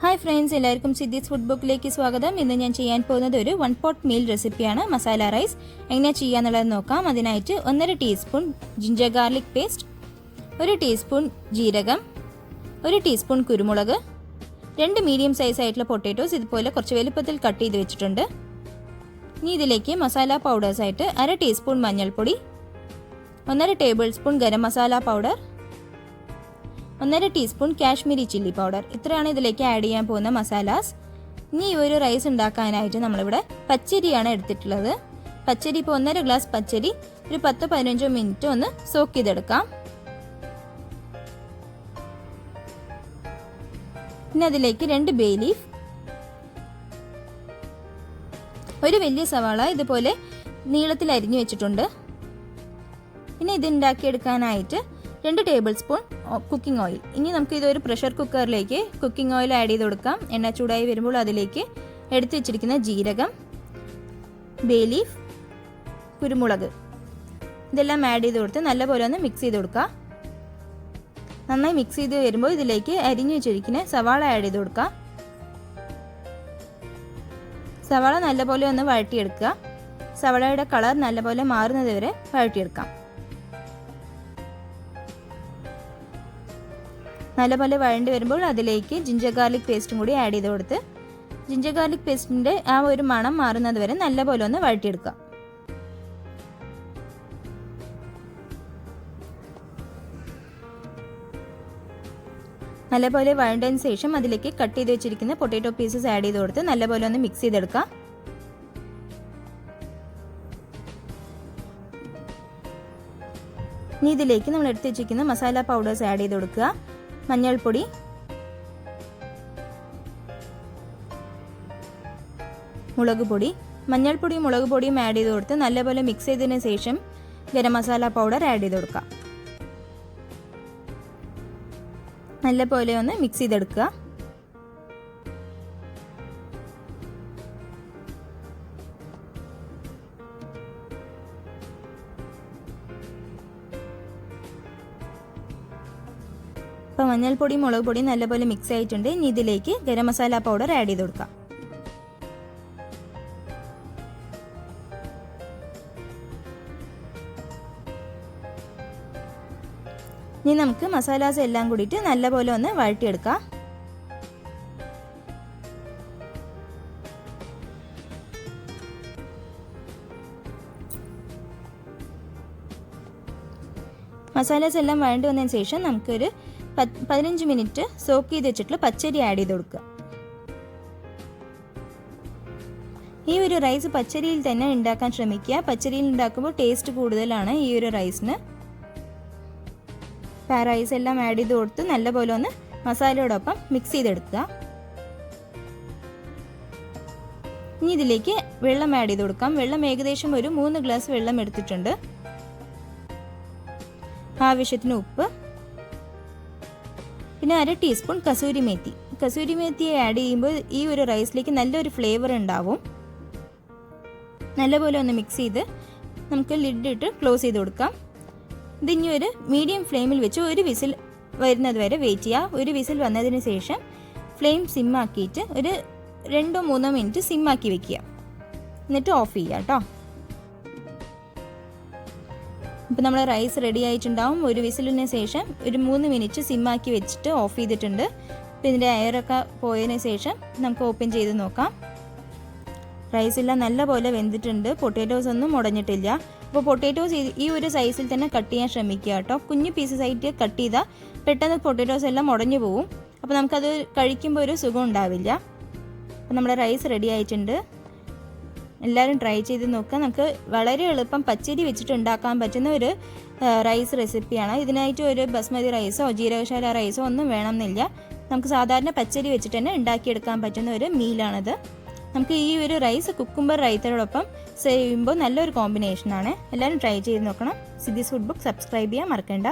Hi friends, എല്ലാവർക്കും സിദ്ധീസ് food ബുക്കിലേക്ക് സ്വാഗതം. ഇന്ന് ഞാൻ ചെയ്യാൻ പോകുന്നത് ഒരു 1 pot മീൽ റെസിപ്പിയാണ്, മസാല റൈസ്. എങ്ങനെയാണ് ചെയ്യാന്നുള്ളത് നോക്കാം. അതിനായിട്ട് 1.5 teaspoon ginger garlic paste, 1 teaspoon ജീരകം, 1 ടീസ്പൂൺ കുരുമുളക്, 2 മീഡിയം സൈസ് ആയിട്ടുള്ള പൊട്ടാറ്റോസ് ഇതുപോലെ കുറച്ച് വലുപ്പത്തിൽ കട്ട് ചെയ്ത് വെച്ചിട്ടുണ്ട്. ഇനി ഇതിലേക്ക് മസാല പൗഡേഴ്സ് ആയിട്ട് 1/2 ടീസ്പൂൺ മഞ്ഞൾപ്പൊടി, 1.5 table spoon garam masala powder, 1.5 teaspoon Kashmiri chilli powder. ഇത്രയാണ് ഇതിലേക്ക് ആഡ് ചെയ്യാൻ പോകുന്ന മസാലാസ്. ഇനി ഈ ഒരു റൈസ് ഉണ്ടാക്കാനായിട്ട് നമ്മളിവിടെ പച്ചരിയാണ് എടുത്തിട്ടുള്ളത്. പച്ചരി ഇപ്പോൾ 1.5 ഗ്ലാസ് പച്ചരി ഒരു 10-15 മിനിറ്റ് ഒന്ന് സോക്ക് ചെയ്തെടുക്കാം. പിന്നെ അതിലേക്ക് 2 ബേ ലീഫ്, ഒരു വലിയ സവാള ഇതുപോലെ നീളത്തിൽ അരിഞ്ഞു വെച്ചിട്ടുണ്ട്. പിന്നെ ഇത് ഉണ്ടാക്കിയെടുക്കാനായിട്ട് 2 ടേബിൾ സ്പൂൺ കുക്കിംഗ് ഓയിൽ. ഇനി നമുക്ക് ഇതൊരു പ്രഷർ കുക്കറിലേക്ക് കുക്കിംഗ് ഓയിൽ ആഡ് ചെയ്ത് കൊടുക്കാം. എണ്ണ ചൂടായി വരുമ്പോൾ അതിലേക്ക് എടുത്തു വെച്ചിരിക്കുന്ന ജീരകം, ബേ ലീഫ്, കുരുമുളക് ഇതെല്ലാം ആഡ് ചെയ്ത് കൊടുത്ത് നല്ലപോലെ ഒന്ന് മിക്സ് ചെയ്ത് കൊടുക്കുക. നന്നായി മിക്സ് ചെയ്ത് വരുമ്പോൾ ഇതിലേക്ക് അരിഞ്ഞു വെച്ചിരിക്കുന്ന സവാള ആഡ് ചെയ്ത് കൊടുക്കുക. സവാള നല്ലപോലെ ഒന്ന് വഴറ്റിയെടുക്കുക. സവാളയുടെ കളർ നല്ലപോലെ മാറുന്നത് വരെ വഴറ്റിയെടുക്കാം. നല്ലപോലെ വഴണ്ടി വരുമ്പോൾ അതിലേക്ക് ജിഞ്ചർ ഗാർലിക് പേസ്റ്റും കൂടി ആഡ് ചെയ്ത് കൊടുത്ത് ജിഞ്ചർ ഗാർലിക് പേസ്റ്റിൻ്റെ ആ ഒരു മണം മാറുന്നത് വരെ നല്ലപോലെ ഒന്ന് വഴറ്റിയെടുക്കാം. നല്ലപോലെ വഴണ്ടതിന് ശേഷം അതിലേക്ക് കട്ട് ചെയ്ത് വെച്ചിരിക്കുന്ന പൊട്ടാറ്റോ പീസസ് ആഡ് ചെയ്ത് കൊടുത്ത് നല്ലപോലെ ഒന്ന് മിക്സ് ചെയ്തെടുക്കാം. ഇനി ഇതിലേക്ക് നമ്മൾ എടുത്ത് വെച്ചിരിക്കുന്ന മസാല പൗഡേഴ്സ് ആഡ് ചെയ്ത് കൊടുക്കുക. മഞ്ഞൾപ്പൊടി, മുളക് പൊടി, മഞ്ഞൾപ്പൊടിയും മുളക് പൊടിയും ആഡ് ചെയ്ത് കൊടുത്ത് നല്ലപോലെ മിക്സ് ചെയ്തതിന് ശേഷം ഗരം മസാല പൗഡർ ആഡ് ചെയ്ത് കൊടുക്കാം. നല്ലപോലെ ഒന്ന് മിക്സ് ചെയ്തെടുക്കുക. അപ്പോൾ മഞ്ഞൾപ്പൊടിയും മുളക് പൊടിയും നല്ലപോലെ മിക്സ് ആയിട്ടുണ്ട്. ഇനി ഇതിലേക്ക് ഗരം മസാല പൗഡർ ആഡ് ചെയ്ത് കൊടുക്കാം. ഇനി നമുക്ക് മസാലാസ് എല്ലാം കൂടിയിട്ട് നല്ലപോലെ ഒന്ന് വഴറ്റിയെടുക്കാം. മസാലാസ് എല്ലാം വഴണ്ടി വന്നതിന് ശേഷം നമുക്കൊരു 15 മിനിറ്റ് സോക്ക് ചെയ്ത് വെച്ചിട്ടുള്ള പച്ചരി ആഡ് ചെയ്ത് കൊടുക്കുക. ഈ ഒരു റൈസ് പച്ചരിയിൽ തന്നെ ഉണ്ടാക്കാൻ ശ്രമിക്കുക. പച്ചരിയിൽ ഉണ്ടാക്കുമ്പോൾ ടേസ്റ്റ് കൂടുതലാണ് ഈ ഒരു റൈസിന്. റൈസ് എല്ലാം ആഡ് ചെയ്ത് കൊടുത്ത് നല്ലപോലെ ഒന്ന് മസാലയോടൊപ്പം മിക്സ് ചെയ്തെടുക്കുക. ഇനി ഇതിലേക്ക് വെള്ളം ആഡ് ചെയ്ത് കൊടുക്കാം. വെള്ളം ഏകദേശം ഒരു 3 ഗ്ലാസ് വെള്ളം എടുത്തിട്ടുണ്ട്. ആവശ്യത്തിന് ഉപ്പ്, പിന്നെ 1/2 ടീസ്പൂൺ കസൂരി മേത്തി. കസൂരി മേത്തിയെ ആഡ് ചെയ്യുമ്പോൾ ഈ ഒരു റൈസിലേക്ക് നല്ലൊരു ഫ്ലേവർ ഉണ്ടാവും. നല്ലപോലെ ഒന്ന് മിക്സ് ചെയ്ത് നമുക്ക് ലിഡ് ഇട്ട് ക്ലോസ് ചെയ്ത് കൊടുക്കാം. ഇതിനി ഒരു മീഡിയം ഫ്ലെയിമിൽ വെച്ച് ഒരു വിസിൽ വരുന്നത് വരെ വെയിറ്റ് ചെയ്യുക. ഒരു വിസിൽ വന്നതിന് ശേഷം ഫ്ലെയിം സിമ്മാക്കിയിട്ട് ഒരു 2-3 മിനിറ്റ് സിമ്മാക്കി വെക്കുക. എന്നിട്ട് ഓഫ് ചെയ്യുക കേട്ടോ. ഇപ്പോൾ നമ്മൾ റൈസ് റെഡി ആയിട്ടുണ്ടാവും. ഒരു വിസിലിന് ശേഷം ഒരു 3 മിനിറ്റ് സിമ്മാക്കി വെച്ചിട്ട് ഓഫ് ചെയ്തിട്ടുണ്ട്. അപ്പോൾ ഇതിൻ്റെ എയറൊക്കെ പോയതിന് ശേഷം നമുക്ക് ഓപ്പൺ ചെയ്ത് നോക്കാം. റൈസ് എല്ലാം നല്ലപോലെ വെന്തിട്ടുണ്ട്. പൊട്ടാറ്റോസ് ഒന്നും ഉടഞ്ഞിട്ടില്ല. അപ്പോൾ പൊട്ടാറ്റോസ് ഈ ഒരു സൈസിൽ തന്നെ കട്ട് ചെയ്യാൻ ശ്രമിക്കുക കേട്ടോ. കുഞ്ഞു പീസസ് ആയിട്ട് കട്ട് ചെയ്താൽ പെട്ടെന്ന് പൊട്ടാറ്റോസ് എല്ലാം ഉടഞ്ഞു പോവും. അപ്പോൾ നമുക്കത് കഴിക്കുമ്പോൾ ഒരു സുഖം ഉണ്ടാവില്ല. അപ്പോൾ നമ്മുടെ റൈസ് റെഡി ആയിട്ടുണ്ട്. എല്ലാവരും ട്രൈ ചെയ്ത് നോക്കുക. നമുക്ക് വളരെ എളുപ്പം പച്ചരി വെച്ചിട്ട് ഉണ്ടാക്കാൻ പറ്റുന്ന ഒരു റൈസ് റെസിപ്പിയാണ്. ഇതിനായിട്ട് ഒരു ബസ്മതി റൈസോ ജീരകശാല റൈസോ ഒന്നും വേണമെന്നില്ല. നമുക്ക് സാധാരണ പച്ചരി വെച്ചിട്ട് തന്നെ ഉണ്ടാക്കിയെടുക്കാൻ പറ്റുന്ന ഒരു മീലാണിത്. നമുക്ക് ഈ ഒരു റൈസ് കുക്കുംബർ റൈത്തയോടൊപ്പം സെർവ് ചെയ്യുമ്പോൾ നല്ലൊരു കോമ്പിനേഷനാണ്. എല്ലാവരും ട്രൈ ചെയ്ത് നോക്കണം. സിദ്ധീസ് ഫുഡ് ബുക്ക് സബ്സ്ക്രൈബ് ചെയ്യാൻ മറക്കണ്ട.